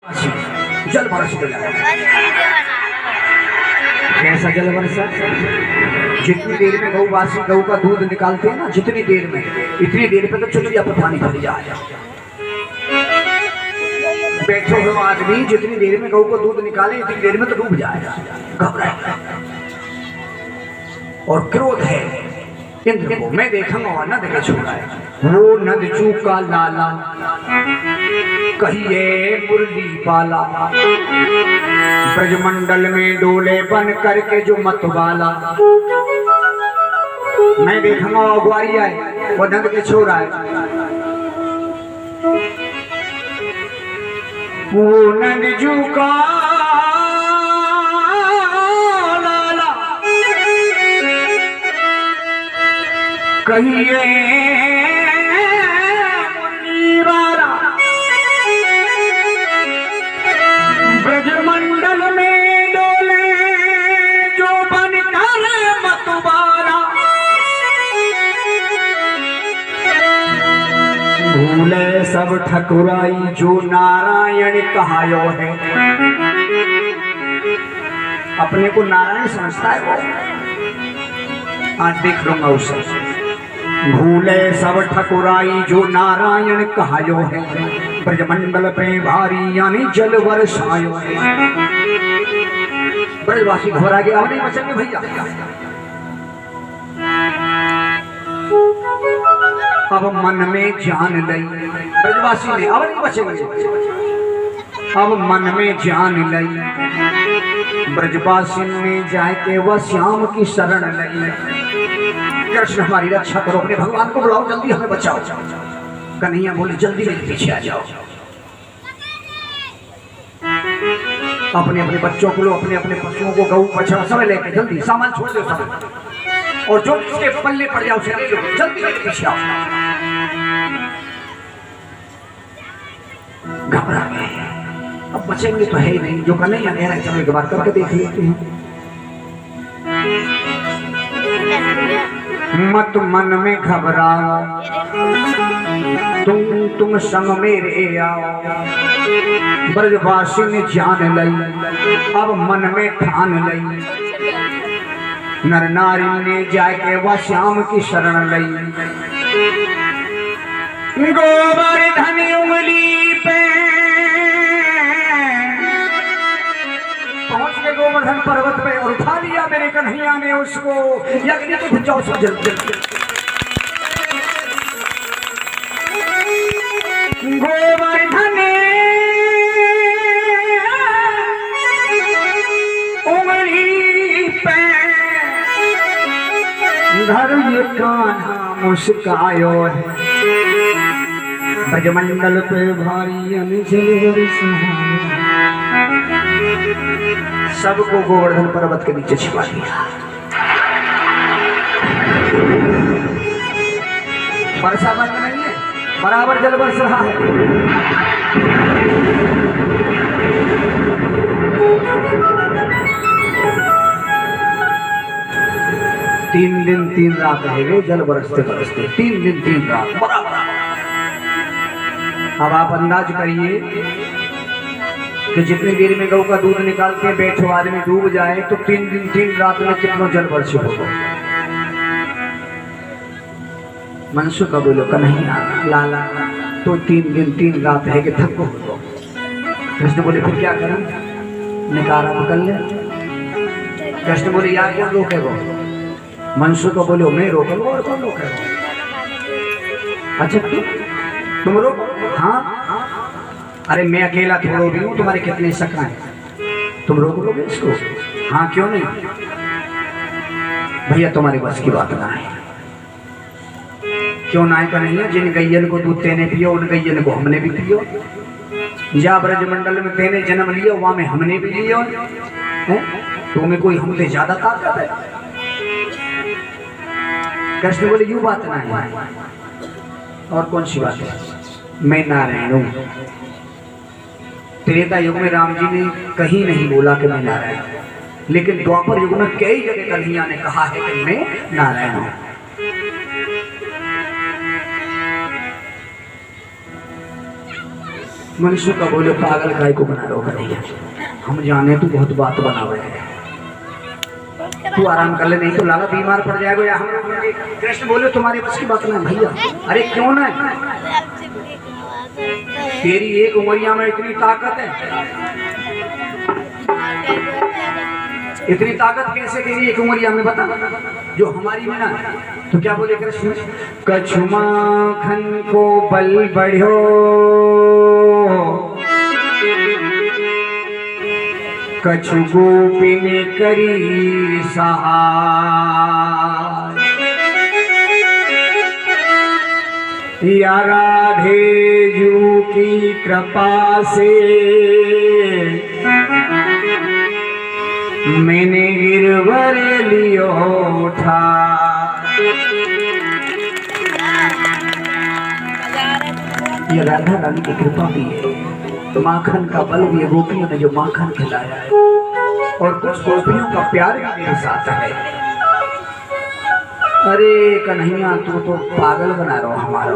जल बरस गया। कैसा जल बरसा? जितनी देर में गौवासी गौ का दूध निकालते हैं ना, जितनी देर में, इतनी देर में तो चुचुरिया पर पानी भर जाए। बैठे हुए आदमी जितनी देर में गौ को दूध निकाले इतनी देर में तो डूब जाएगा, घबराएगा। और क्रोध है इंद्र को, मैं देखूंगा और न देखे छोड़ा है। वो नद चूका लाला कहिए मुरली पाला, ब्रजमंडल में डोले बन करके जो मतवाला। मैं देखूंगा अगुआरी आए, वो नद के छोड़ा है। वो नद चूका लाला कहिए मुरली वाला, ब्रजमंडल में डोले जो बनकर मतवाला। भूले सब ठकुराई जो नारायण कहायो है। अपने को नारायण समझता है वो, आज देख लूंगा उससे। भूले सब ठकुराई जो नारायण कहायो है, ब्रजमंडल पे भारी यानी जल वर्षायो है। ब्रजवासी घबरा गया, अब नहीं बचेंगे भैया। अब मन में जान लई ब्रजवासी ने, अब नहीं बचेंगे। अब मन में जान लई ब्रजवासी ने जाके वह श्याम की शरण लई। कृष्ण हमारी रक्षा करो, अपने भगवान को बुलाओ, जल्दी हमें बचाओ। कन्हैया बोले जल्दी मेरे पीछे आ जाओ। अपने अपने बच्चों को लो, अपने अपने पशुओं को, गऊ बछड़ा सब लेके जल्दी सामान छोड़ दो सब, और जो इसके पल्ले पड़ जाओ उसे ले लो, जल्दी मेरे पीछे आओ। घबरा गए, अब बचेंगे तो है ही नहीं। जो कन्हैया कह रहा है चलो एक बार करके देख लेते हैं। मत मन में घबराओ, तुम संग मेरे आओ। ब्रजवासी ने जान लई, अब मन में ठान लई। नर नारी ने जाके वह श्याम की शरण लई। गोवर्धन उंगली पे पहुंच के गोवर्धन पर्वत पे और उठा लिया मेरे कन्हैया ने उसको। यज्ञ तो जाओ सब जल्दी। गोवर्धन उंगली पे धर ये कान्हा मुस्कायो है, ब्रजमंडल पे भारी अनजल वर्षा। सबको गोवर्धन पर्वत के नीचे छिपा दिया। वर्षा बंद नहीं है, बराबर जल बरस रहा है। तीन दिन तीन रात रहेंगे जल बरसते बरसते, 3 दिन 3 रात बराबर। अब आप अंदाज करिए कि जितनी देर में गौ का दूध निकाल के बैठो आदमी डूब जाए तो 3 दिन 3 रात में कितना जल वर्षित होगा। मनसु का बोलो कन्हैया लाला तो 3 दिन 3 रात है कि थक हो। कृष्ण बोले फिर क्या करूं, निकारा पकड़ ले। कृष्ण बोले यार कौन रोकेगा? मनसु को बोलो मैं रोकूंगा, और कौन रोकेगा? अच्छा तुम रोको? हाँ अरे मैं अकेला थोड़ा भी हूँ, तुम्हारे कितने शक्ल हैं, तुम रोक लोगे इसको? हाँ क्यों नहीं भैया, तुम्हारे बस की बात ना है। क्यों ना है कन्हैया? जिन गैयन को दूध तेने पियो उन गैयन को हमने भी पियो। जा ब्रजमंडल में तेने जन्म लिया वहां में हमने भी लियो। तुम्हें कोई हमसे ज्यादा ताकत है? कृष्ण बोले यूं बात ना है। और कौन सी बात है? मैं नारायण हूं। त्रेता युग में राम जी ने कहीं नहीं बोला कि मैं नारायण हूं, लेकिन द्वापर युग में कई जगह कन्हैया ने कहा है कि मैं नारायण हूं। मनुष्य का बोले पागल काय को बना रहा कन्हैया, हम जाने तू बहुत बात बना रहे हैं, तू आराम कर ले, नहीं तो लाला बीमार पड़ जाएगा या हम। कृष्ण बोले तुम्हारी बस की बात ना भैया। अरे क्यों ना, तेरी एक उमरिया में इतनी ताकत है, इतनी ताकत कैसे तेरी एक उमरिया में बता, जो हमारी में ना। तो क्या बोले कृष्ण, कछु माखन को बल बढ़ो, कछु गोपिन करी सहाय, या राधे जू की कृपा से मैंने गिरवर लियो उठा। ये राधा रानी की कृपा भी है, तो माखन का बल भी है, गोपियों ने जो माखन खिलाया है, और कुछ गोपियों का प्यार भी मेरे साथ है। अरे कन्हैया तू तो पागल बना रहा हमारा,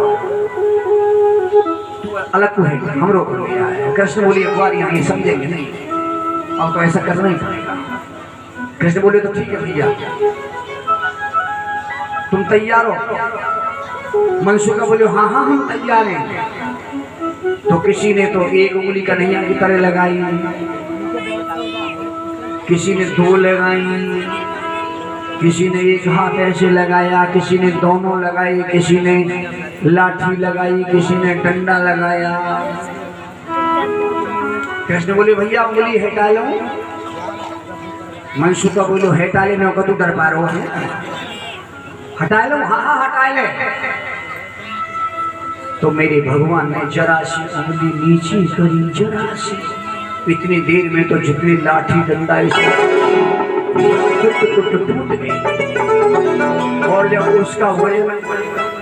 तू अलग को है, हम रोक लिया है। कृष्ण बोली एक बार यहाँ समझेंगे नहीं, अब तो ऐसा करना ही पड़ेगा। कृष्ण बोले तो ठीक है भैया, तुम तैयार हो? मनसुखा बोले हाँ हाँ हम तैयार हैं। तो किसी ने तो एक उंगली कन्हैया की तरह लगाई, किसी ने दो लगाई, किसी ने एक हाथ ऐसे लगाया, किसी ने दोनों लगाई, किसी ने लाठी लगाई, किसी ने डंडा लगाया। कृष्ण बोले भैया उंगली हटा लो। मनसुखा बोलो हटा ले, नौका तू दरबार हो हटा लो। हाँ हाँ हटा ले। तो मेरे भगवान ने जरा सी उंगली नीचे करी, जरा सी, इतनी देर में तो जितनी लाठी डंडा टूट गई, और जब उसका वजन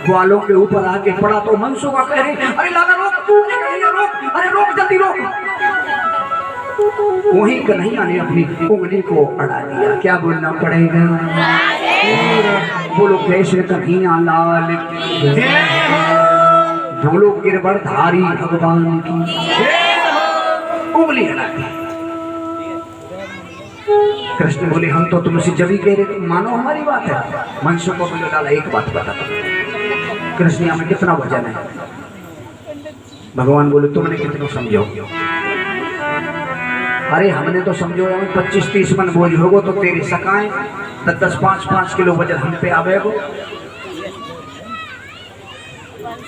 ग्वालों के ऊपर आके पड़ा तो मनसुखा कह रहे अरे लाला रोक, रोक, अरे रोक जल्दी रोक। वही कन्हैया ने अपनी उंगली को अड़ा दिया। क्या बोलना पड़ेगा? बोलो कैसे कन्हैया लाल की, बोलो गिरवरधारी भगवान की। उंगली अड़ा दी। कृष्ण बोले हम तो तुमसे जब ही कह रहे तुम मानो हमारी बात है। मनसुखा बोले लाला एक बात बता, कृष्ण में कितना वजन है? भगवान बोले तुमने कितना समझो? अरे हमने तो समझो 25-30 मन बोझ होगो तो तेरी सकाएं 10-10, 5-5 किलो वजन हम पे आवेगो।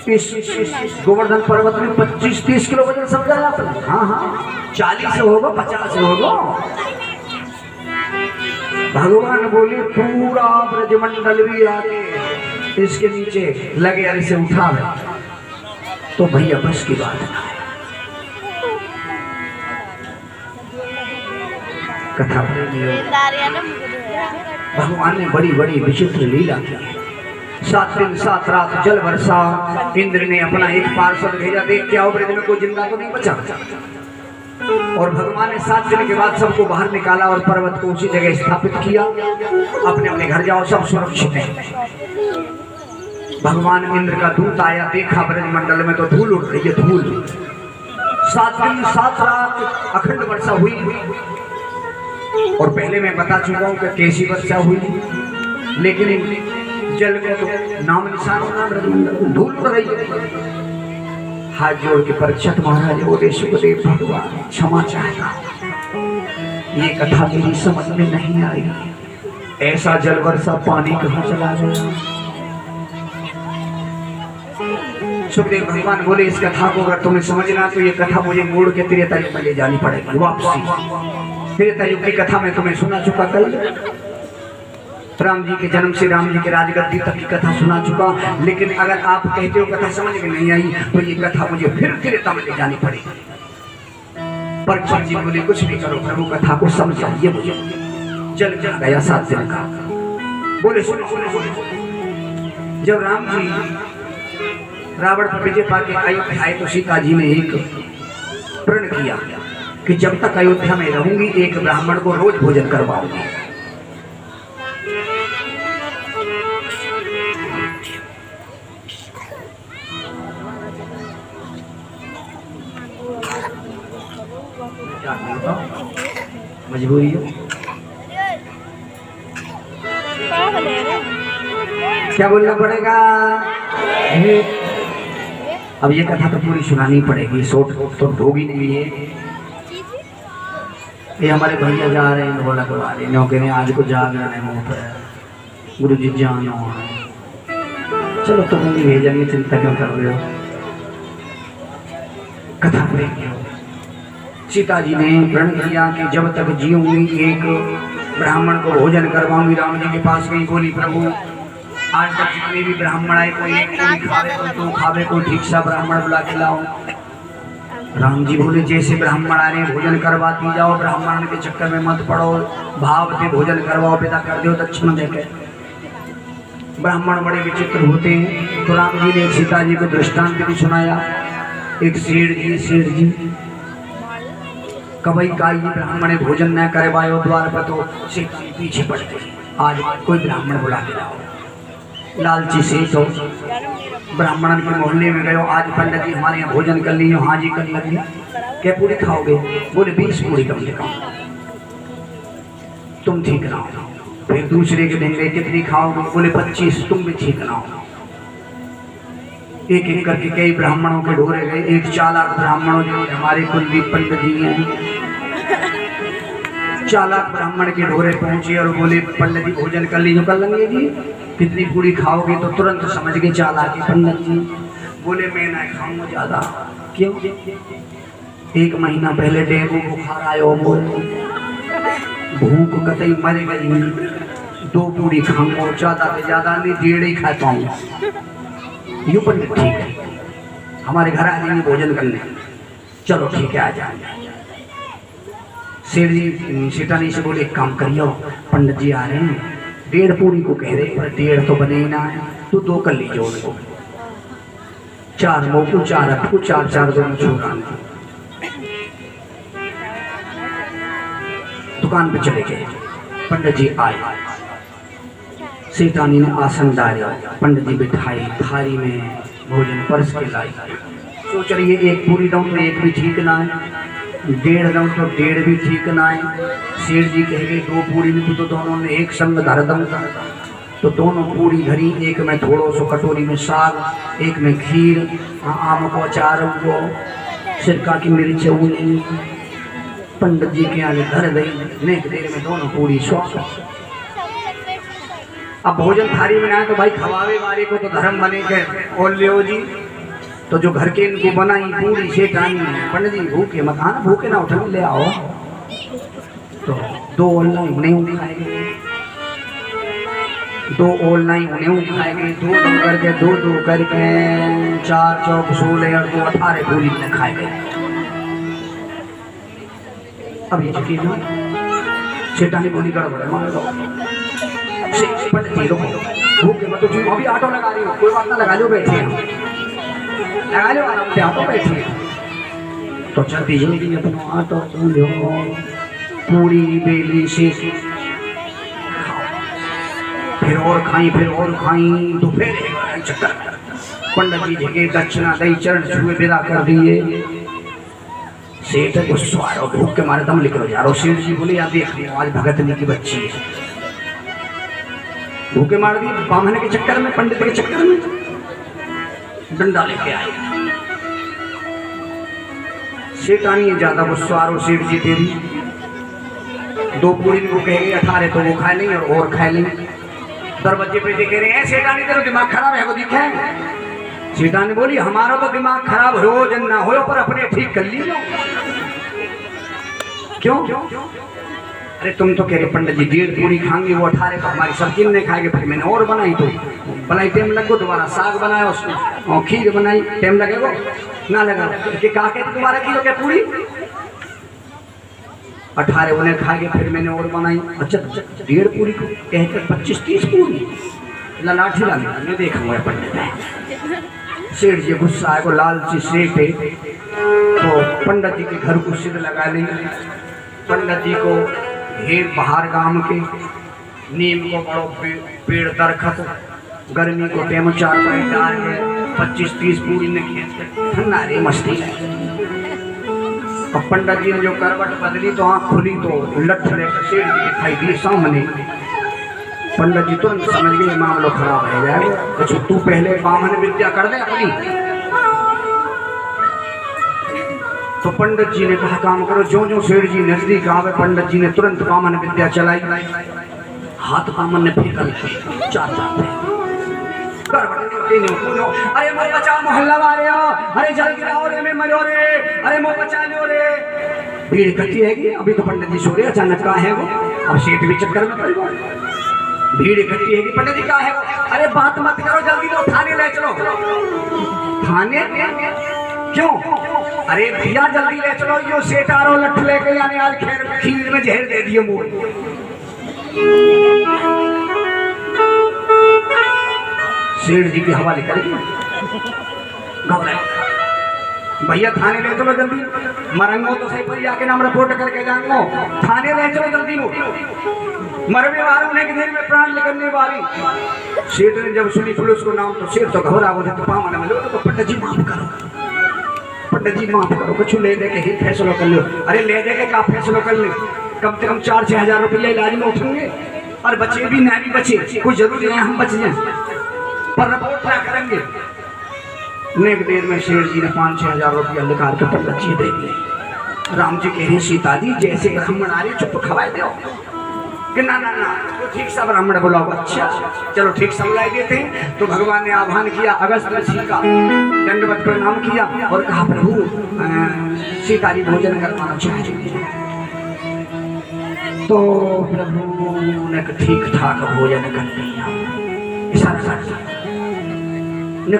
इस गोवर्धन पर्वत में 25-30 किलो वजन समझा जाता है। हाँ हाँ 40 से होगा, 50 से होगा। भगवान बोले पूरा ब्रजमंडल भी आके इसके नीचे लगे, अरे से उठावे तो भैया बस की बात है। कथा भगवान ने बड़ी बड़ी विचित्र लीला की। 7 दिन 7 रात जल वर्षा। इंद्र ने अपना एक पार्षद भेजा, देख के आओ ब्रज में कोई जिंदा तो नहीं बचा। और भगवान ने 7 दिन के बाद सबको बाहर निकाला और पर्वत को उसी जगह स्थापित किया। अपने अपने घर जाओ, सब सुरक्षित है। भगवान इंद्र का दूत आया, देखा ब्रज मंडल में तो धूल उड़ रही है, धूल। 7 दिन 7 रात अखंड वर्षा हुई। और पहले मैं बता चुका हूँ कि कैसी वर्षा हुई, लेकिन जल का तो नाम निशान होना, धूल उड़ रही है। हाथ जोड़ के परीक्षित महाराज बोले सुखदेव भगवान क्षमा चाहता, ये कथा मेरी समझ में नहीं आई। ऐसा जल वर्षा पानी कहाँ चला गया? सुखदेव भगवान बोले इस कथा को अगर तुम्हें समझना तो ये कथा मुझे मोड़ के तेरे तारीफ में ले जानी पड़ेगी वापसी। त्रेता युग की कथा में तुम्हें सुना चुका, कल राम जी के जन्म से राम जी के राजगद्दी तक की कथा सुना चुका। लेकिन अगर आप कहते हो कथा समझ में नहीं आई तो ये कथा मुझे फिर त्रेता में ले जानी पड़ेगी। परीक्षित जी बोले कुछ भी करो प्रभु कथा को समझ आइए। मुझे जल जल गया 7 दिन का। बोले सुनो सुनो सुनो, जब राम जी रावण पर विजय पाके अयोध्या आए तो सीता जी ने एक प्रण किया कि जब तक अयोध्या में रहूंगी एक ब्राह्मण को रोज भोजन करवाऊंगी। क्या बताओ, मजबूरी है। क्या बोलना पड़ेगा? अब ये कथा तो पूरी सुनानी पड़ेगी, शॉर्ट तो होगी नहीं है। ये हमारे भैया जा रहे हैं ढोलक वाले, नौकरी आज को जागरण है मुँह पर, गुरु जी जानो है। चलो तुम नहीं भेजेंगे, चिंता क्यों कर रहे हो? कथा देखिए, सीता जी ने प्रण किया कि जब तक जीऊंगी एक ब्राह्मण को भोजन करवाऊंगी। राम जी के पास गई, बोली प्रभु आज तक जितने भी ब्राह्मण आए, कोई एक पूरी खावे, कोई दो खावे, कोई ठीक सा ब्राह्मण बुला के लाओ। राम जी बोले जैसे ब्राह्मण आ रहे भोजन करवाती जाओ, ब्राह्मण के चक्कर में मत पड़ो, भाव से भोजन करवाओ, पिता कर दो दक्षिण देके। ब्राह्मण बड़े विचित्र होते हैं, तो राम जी ने सीता जी को दृष्टांत भी सुनाया। एक सेठ जी कभी का ब्राह्मण भोजन न करवायो द्वार पर, तो सेठ जी पीछे पड़ते, आज कोई ब्राह्मण बुला के लाओ। लालची सेठ हो, ब्राह्मण के मोहल्ले में गए, आज पंडित जी हमारे यहाँ भोजन कर लीजिए। हाँ जी कर लगे। क्या पूरी खाओगे? बोले 20 पूरी कम से कम। तुम ठीक ना हो। फिर दूसरे के दिन गए, कितनी खाओगे? बोले 25। तुम भी ठीक ना हो। एक एक करके कई ब्राह्मणों के ढोरे गए। एक चालाक ब्राह्मणों जो हमारे कुलदीप पंडित जी हैं, चालाक ब्राह्मण के ढोरे पहुंचे और बोले पंडित जी भोजन कर लीजिए। कर लेंगे जी। कितनी पूरी खाओगे? तो तुरंत समझ गए चालाक पंडित जी। बोले मैं ना खाऊंगा ज्यादा। क्यों? 1 महीना पहले डेंगू बुखार आयो, भूख कतई मर गई, 2 पूरी खाऊंगा, ज्यादा से ज्यादा नहीं 1.5 ही खा पाऊंगा। यू पंडित ठीक है, हमारे घर आ जाएंगे भोजन करने। चलो ठीक है आ जाएंगे। सेठ जी सेठानी से बोले एक काम करियो, पंडित जी आ रहे हैं, 1.5 पूरी को कह रहे, पर 1.5 तो बने ही ना है, तो 2 कर लीजिए उनको। 4 मोकू, 4 अटकू, 4 दोनों छोड़ा। दुकान पे चले गए, पंडित जी आए, सेठानी ने आसन डाला, पंडित जी बिठाई, थाली में भोजन परस के लाई। सोच रही है 1 पूरी दूं तो 1 भी ठीक ना है, 1.5 दूं तो 1.5 भी ठीक ना है। सेठ जी कह गए 2 पूरी भी, तो दोनों ने एक संग धर दूं। तो दोनों पूरी धरी, एक में थोड़ो सो कटोरी में साग, एक में खीर, आम को अचार, वो सिरका की मिर्च उनी। पंडित जी के आगे धर गई, नेक देर में दोनों पूरी स्वाद। अब भोजन थाली में आए तो भाई खवावे वाले को तो धर्म बने के और लियो जी। तो जो घर के इनको बनाई पूरी सेठानी, पंडित जी भूखे मत आना, भूखे ना उठने ले आओ। तो 2 ऑनलाइन नहीं खाएंगे, 2 ऑनलाइन नहीं खाएंगे, 2 करके 2 करके 4 चौक 16 और 2 18 पूरी में खाएंगे। अब ये चुकी ना सेठानी बोली गड़बड़ मान लो, भूखे मत उठो, अभी ऑटो लगा रही हो, कोई बात ना, लगा लो, बैठे लगा लो आराम से, ऑटो बैठिए। तो चलती जल्दी अपना ऑटो लो, पूरी बेली से फिर और खाई, फिर और खाई, दोपहर चक्कर। पंडित जी जगह दक्षिणा दई, चरण छुए विदा कर दिए। सेठ गुस्सा आया, भूख के मारे दम निकल जा रहा। सेठ जी बोले यार देख लिया, आज भगतनी की बच्ची है, भूखे मार दी बामन के चक्कर में, पंडित के चक्कर में। डंडा लेके आए, सेठानी ज्यादा गुस्सा आ रहा। सेठ जी तेरी 2 पूरी को कहेंगे 18 तो वो खा लेंगे और खा लेंगे। दरवाजे पे देखे रहे हैं, सेठानी तेरा दिमाग खराब है, वो दिखे। सेठानी बोली हमारा तो दिमाग खराब हो जन ना हो, पर अपने ठीक कर लीजिए। क्यों? अरे तुम तो कह रहे पंडित जी 1.5 पूरी खाएंगे, वो 18 तो हमारी सब्जी नहीं खाएंगे। फिर मैंने और बनाई, तो बनाई टाइम लगो, दोबारा साग बनाया उसमें और खीर बनाई, टाइम लगेगा ना लगा कि काके तुम्हारा किलो क्या पूरी 18 उन्हें खाएंगे। फिर मैंने और बनाई, अच्छा 1.5 पूरी को कहकर 25-30 पूरी लाठी लाने मैं देखूंगा पंडित है। सेठ जी गुस्सा आए को, लालची सेठ है, तो पंडित जी के घर को सिर लगा लेंगे। पंडित जी को ढेर बाहर गांव के नीम को बड़ो पेड़ दरखत, गर्मी को टेम 4 पैर डाल के 25-30 पूरी ने खेत ठंडा रे मस्ती है। अब पंडित जी ने जो करवट बदली तो आँख खुली तो लठ लेकर सेठ जी दिखाई दिए सामने। पंडित जी तुरंत समझ गए मामला खराब हो जाएगा। अच्छा तू पहले बामन विद्या कर दे अपनी। तो पंडित जी ने कहा काम करो। जो जो सेठ जी नजदीक आवे पंडित जी ने तुरंत बामन विद्या चलाई। हाथ बामन ने फेंका चार अरे मोर बचा मोहल्ला वाले अरे जल गिराओ रे मैं मरो रे अरे मोर बचा लो रे। भीड़ इकट्ठी है अभी तो पंडित जी सो रहे अचानक कहा है वो। अब सेठ भी चक्कर में पड़ गए। भीड़ इकट्ठी है पंडित जी कहा है वो। अरे बात मत करो जल्दी तो थाने ले चलो। थाने क्यों? अरे भैया जल्दी ले चलो यो सेठ आ रहा लठ लेके आने आज खीर में जहर दे दिए मुंह। सेठ जी की हवाले करेगी घबराए भैया थाने ले चलो जल्दी। मरंगो तो सही पर आके नाम रिपोर्ट करके जाऊंगो। थाने ले चलो जल्दी मरने वाले होने की देर में प्राण निकलने वाली। सेठ ने जब सुनी पुलिस को नाम तो सेठ तो घबरा हो जाते पावन में तो पंडित जी माफ करो पंडित जी माफ करो कुछ ले दे के ही फैसला कर लो। अरे ले दे के क्या फैसला कर ले कम से कम 4-6 हजार रुपया इलाज में उठेंगे और बच्चे भी ना भी बचे कोई जरूरी है हम बच जाए पर रिपोर्ट क्या करेंगे। नेक देर में शेर जी ने 5-6 हजार रुपया निकाल के पंडित जी दे दिए। राम जी कहे सीता जी जैसे ब्राह्मण आ रही चुप खवाए दो कि ना ना ना तो ठीक सा ब्राह्मण बुलाओ। अच्छा चलो ठीक समझाई देते हैं। तो भगवान ने आह्वान किया अगस्त ऋषि का दंडवत प्रणाम किया और कहा प्रभु सीता जी भोजन करवाना चाहिए। तो प्रभु ने ठीक ठाक भोजन कर लिया।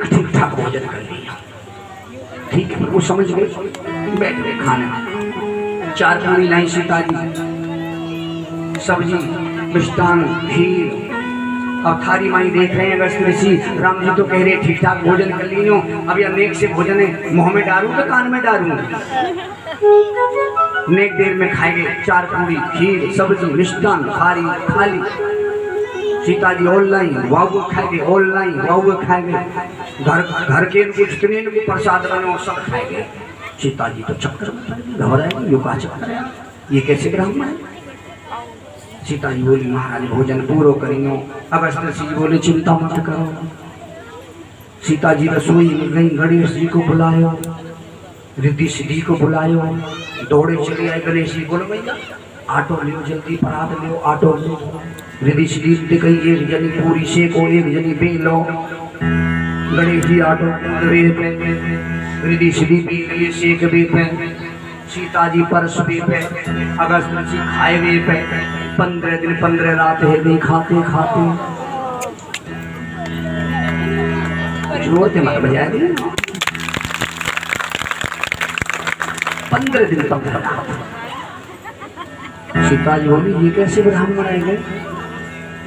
ठीक ठाक भोजन कर लिया ठीक है। वो समझ गए बैठ गए खाने। 4 पूरी लाई सीता जी सब्जी मिष्टान खीर। अब थारी माई देख रहे हैं अगस्त ऋषि राम जी तो कह रहे ठीक ठाक भोजन कर लियो। अब यह नेक से भोजन है मुँह में डालूं तो कान में डालूं। नेक देर में खाएंगे 4 पूरी खीर सब्जी मिष्टान थारी खाली। सीता जी ऑनलाइन वाऊ खाएंगे ऑनलाइन वाऊ खाएंगे घर के इनको जितने इनको प्रसाद बने सब खाएंगे। सीता जी तो चक्कर में घबराए यो का चक्कर है ये कैसे ब्राह्मण है। सीता जी बोली महाराज भोजन पूरा करेंगे। अगस्त ऋषि जी बोले चिंता मत करो। सीता जी रसोई में गई गणेश जी को बुलाया रिद्धि सिद्धि को बुलाया दौड़े चले आए। गणेश जी बोले भैया आटो लियो जल्दी परात लियो आटो लियो। रिद्धि सिद्धि कही एक जनी पूरी से को एक जनी बे लो। गणेश जी आटो वे पे रिद्धि सिद्धि पी लिए सेक वे पे सीता जी परस वे पे अगस्त ऋषि खाए वे पे 15 दिन 15 रात है गई खाते खाते। जोर से मत बजाए 15 दिन 15 रात। सीता जी बोली ये कैसे ब्राह्मण आएंगे।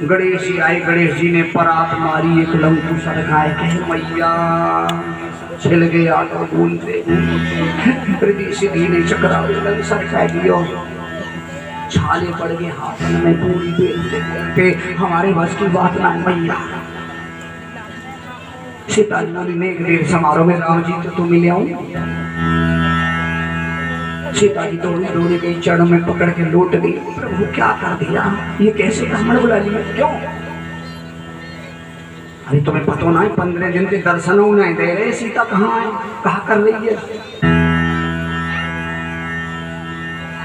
गणेश जी आए गणेश जी ने परात मारी एक लंकु सरकाए कहे मैया छिल गए आटा बूंदे। रिद्धि सिद्धि ने चक्रा सरकाए दियो छाले पड़ गए हाथन में पूरी पे हमारे बस की बात ना मैया। सीता जी बोली नेक देर समारोह में राम जी तो मिले आऊं। सीता जी दौड़ी दौड़ी गई चढ़ में पकड़ के लौट गई। प्रभु क्या कर दिया ये कैसे ब्राह्मण बुला लिया क्यों। अरे तुम्हें पता ना 15 दिन के दर्शन नहीं दे रहे। सीता कहाँ है कहाँ कर रही है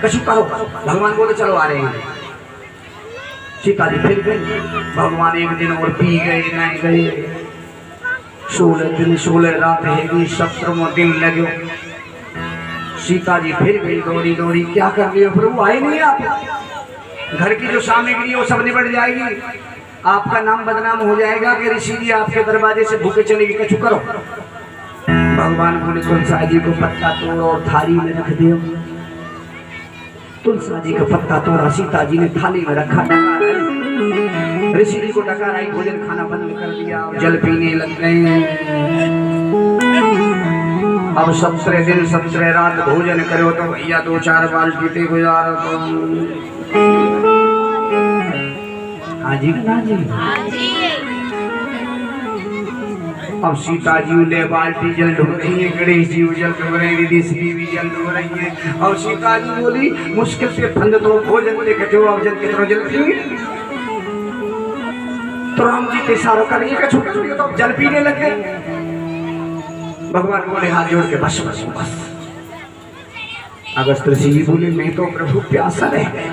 कछु करो। भगवान बोले चलो आ रहे हैं। सीता जी फिर गई। भगवान एक दिन और पी गए नहीं गए। 16 दिन 16 रात है 17वां दिन लगे। सीता जी फिर गई दौड़ी दौड़ी क्या कर रही हो प्रभु आए नहीं आप। घर की जो सामग्री वो सब निबट जाएगी। आपका नाम बदनाम हो जाएगा कि ऋषि जी आपके दरवाजे से भूखे चलेगी कछु करो। भगवान बोले तुलसा जी को पत्ता तोड़ और थाली में रख दियो। तुलसा जी का पत्ता तोड़ा सीता जी ने थाली में रखा। ऋषि जी को डकार आई भोजन खाना बंद कर दिया जल पीने लग गए। अब 17 दिन 17 रात भोजन करो तो भैया 2-4 बाल्टी गुजारो तो। हाँ जी ना जी अब सीता जी ले बाल्टी जल ढो रही है, गणेश जी जल ढो रहे हैं, रिद्धि सिद्धि भी जल ढो रही है। और सीता जी बोली मुश्किल से फंद तो भोजन लेके जो अब जल कितना जल पी। तो राम जी के इशारों करेंगे का छोटे छोटे तो जल पीने लगे। भगवान बोले हाथ जोड़ के बस बस बस। अगस्त्य ऋषि जी बोले मैं तो प्रभु प्यासा रह गया।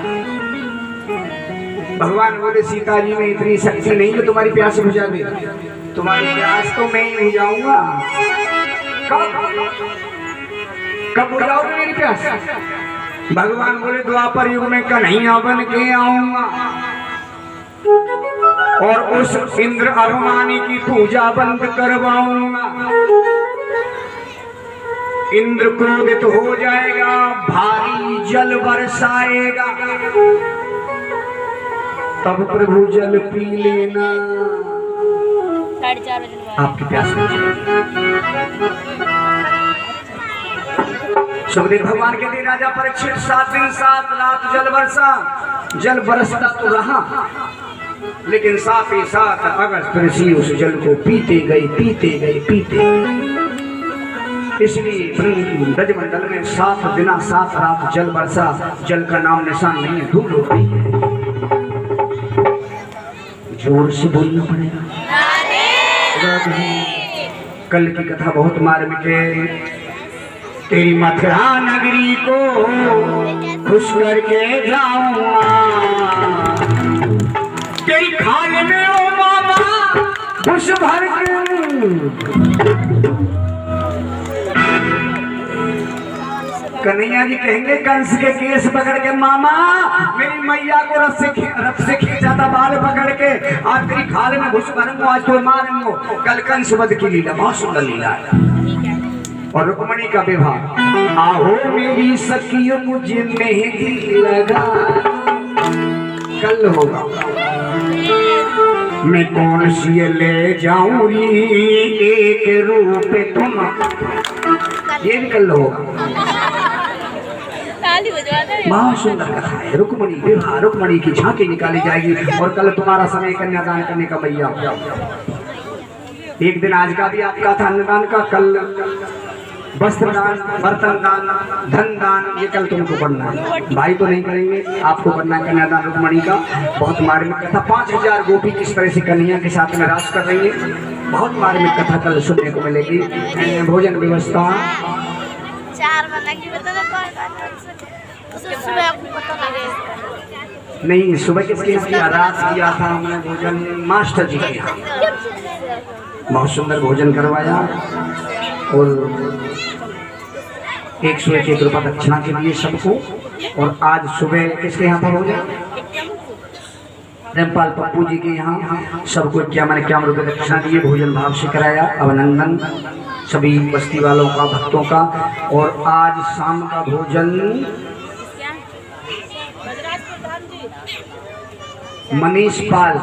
भगवान बोले सीता जी में इतनी शक्ति नहीं कि तुम्हारी प्यास बुझा दे, तुम्हारी प्यास तो मैं ही बुझाऊंगा। कब बुझाओगे मेरी प्यास? भगवान बोले द्वापर युग में कन्हैया बन के आऊंगा और उस इंद्र अभिमानी की पूजा बंद करवाऊंगा। इंद्र क्रोधित हो जाएगा, भारी जल बरसाएगा, तब प्रभु जल पी लेना, आपकी प्यास सुखदेव भगवान के लिए राजा परीक्षित 7 दिन 7 रात जल बरसा। जल बरसता तो रहा, लेकिन साथ ही साथ अगस्त्य ऋषि उस जल को पीते गए पीते गए पीते गए। इसलिए ब्रजमंडल में 7 दिन 7 रात जल बरसा। जल का नाम निशान नहीं है, धूल हो रही है। जोर से बोलना पड़ेगा। कल की कथा बहुत मार्मिक है। तेरी मथुरा नगरी को खुश करके जाऊंगा, तेरी खाने में ओ मामा खुश भर के। कन्हैया जी कहेंगे कंस के केस पकड़ के मामा मेरी मैया को रथ से खींचा था बाल पकड़ के, आज तेरी खाल में घुस भरूंगा, आज तो मारूंगा। कल कंस वध की लीला बहुत सुंदर लीला है। और रुक्मणी का विवाह, आओ मेरी सखियों मुझे मेहंदी लगा, कल होगा। मैं कौन सी ले जाऊं एक रूप तुम, ये भी कल होगा। बहुत सुंदर कथा है। रुक्मणी विवाह, रुक्मणी की झांकी निकाली जाएगी। और कल तुम्हारा समय कन्यादान करने का भैया। एक दिन आज का भी आपका था अन्नदान का, कल वस्त्र दान, बर्तन दान, धन दान, ये कल तुमको करना है। भाई तो नहीं करेंगे, आपको करना है कन्यादान रुक्मणी का। बहुत मार्मिक कथा। 5000 गोपी किस तरह से कन्हैया के साथ में राज कर रही है, बहुत मार्मिक कथा कल सुनने को मिलेगी। भोजन व्यवस्था नहीं, सुबह किसके यहाँ किया? रात किया था हमने भोजन मास्टर जी के यहाँ। बहुत सुंदर भोजन करवाया और 101 रुपये दक्षिणा के लिए सबको। और आज सुबह किसके यहाँ था भोजन? रामपाल पप्पू जी के यहाँ सबको 51 रुपये दक्षिणा दिए, भोजन भाव से कराया। अभिनंदन सभी बस्ती वालों का, भक्तों का। और आज शाम का भोजन मनीष पाल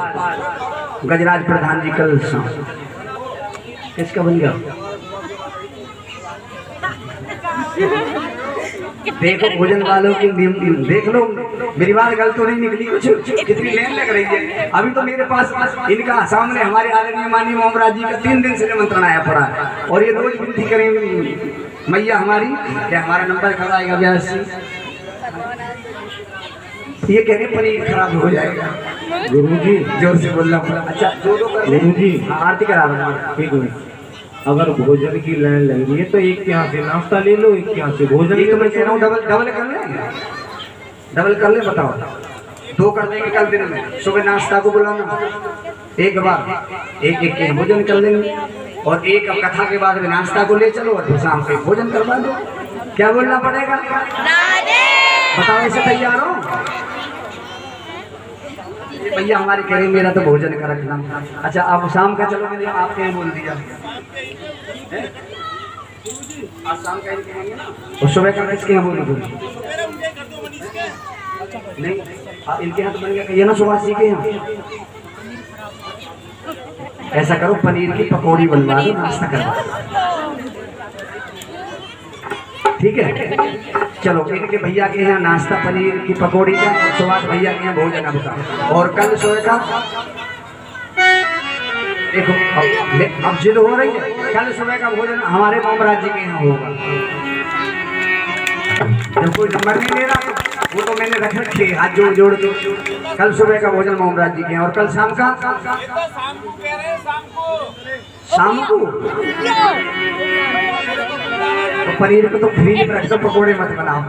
गजराज प्रधान जी कल शाम। किसका बन गया? देखो भोजन वालों की देख लो, मेरी बात गलत तो नहीं निकली कुछ? कितनी लेन लग रही है। अभी तो मेरे पास इनका सामने हमारे आदरणीय माननीय मोहम्मद जी का 3 दिन से निमंत्रण आया पड़ा है। और ये रोज विनती करेंगे मैया हमारी कि हमारा नंबर कब आएगा ब्यास। ये कह रहे पनीर खराब हो जाएगा। गुरु जी जोर से बोलना पड़ा। अच्छा गुरु जी आरती करा रहा है। अगर भोजन की लाइन लग रही है तो एक के यहाँ से नाश्ता ले लो, एक के यहाँ से भोजन। तो मैं कह रहा हूँ डबल कर ले, डबल कर ले। बताओ 2 कर लेंगे कल दिन में। सुबह नाश्ता को बुलाना एक बार, एक के भोजन कर लेंगे। और एक कथा के बाद में नाश्ता को ले चलो और शाम को भोजन करवा दो। क्या बोलना पड़ेगा? बताओ, ऐसे तैयार हो? भैया हमारे कह रहे मेरा तो भोजन का रखना। अच्छा आप शाम का चलो, मैंने आपके यहाँ बोल दिया। आज शाम का ना, और सुबह का किसके यहाँ बोल नहीं? आप इनके यहाँ तो बन गया, कहिए ना सुभाष जी के यहाँ। ऐसा करो पनीर की पकौड़ी बनवा दो, नाश्ता करवा। ठीक है, चलो इनके भैया के यहाँ नाश्ता पनीर की पकौड़ी का, और सुभाष भैया के यहाँ भोजन आपका। और कल सुबह का देखो अब जिद हो रही है, कल सुबह का भोजन हमारे मोमराज जी के यहाँ होगा। जब कोई नंबर नहीं ले रहा वो तो मैंने रख रखे हाथ जोड़ जोड़ के, कल सुबह का भोजन मोमराज जी के यहाँ, और कल शाम का शाम को तो पनीर को तो फ्रीज में रख दो, पकौड़े मत बनाओ।